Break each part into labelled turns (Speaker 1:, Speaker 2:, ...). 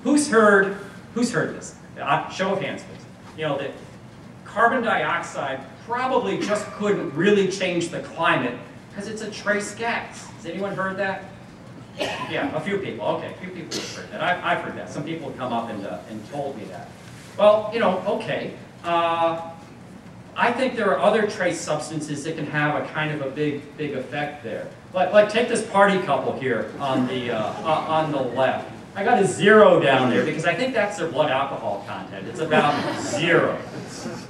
Speaker 1: Who's heard this? Show of hands, please. You know, that carbon dioxide probably just couldn't really change the climate because it's a trace gas. Has anyone heard that? Yeah, a few people. Okay, a few people have heard that. I've heard that. Some people have come up and told me that. Well, you know, okay. I think there are other trace substances that can have a kind of a big effect there. Like take this party couple here on the left. I got a 0 down there because I think that's their blood alcohol content. It's about 0.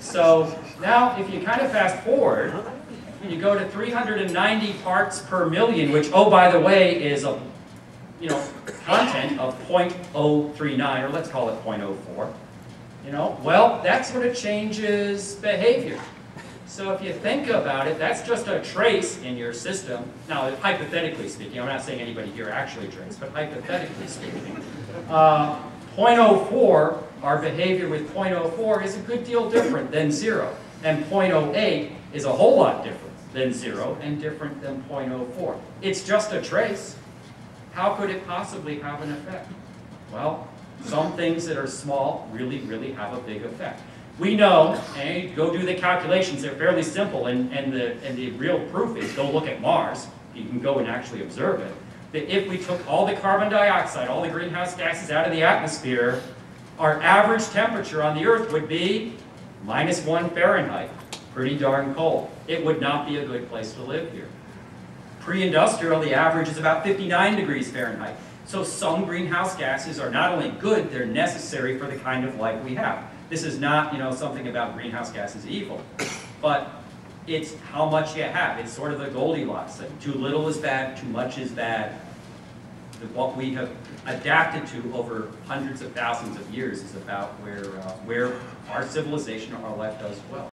Speaker 1: So now if you kind of fast forward, and you go to 390 parts per million, which, oh, by the way, is a content of 0.039, or let's call it 0.04. Well, that sort of changes behavior. So if you think about it, that's just a trace in your system. Now, hypothetically speaking, I'm not saying anybody here actually drinks, but hypothetically speaking, 0.04, our behavior with 0.04 is a good deal different than 0. And 0.08 is a whole lot different than 0 and different than 0.04. It's just a trace. How could it possibly have an effect? Well, some things that are small really, really have a big effect. We know, and go do the calculations, they're fairly simple, and the real proof is go look at Mars. You can go and actually observe it. That if we took all the carbon dioxide, all the greenhouse gases out of the atmosphere, our average temperature on the Earth would be -1 Fahrenheit. Pretty darn cold. It would not be a good place to live here. Pre-industrial, the average is about 59 degrees Fahrenheit. So some greenhouse gases are not only good, they're necessary for the kind of life we have. This is not, something about greenhouse gases evil, but it's how much you have. It's sort of the Goldilocks thing. Too little is bad, too much is bad. What we have adapted to over hundreds of thousands of years is about where our civilization, our life does well.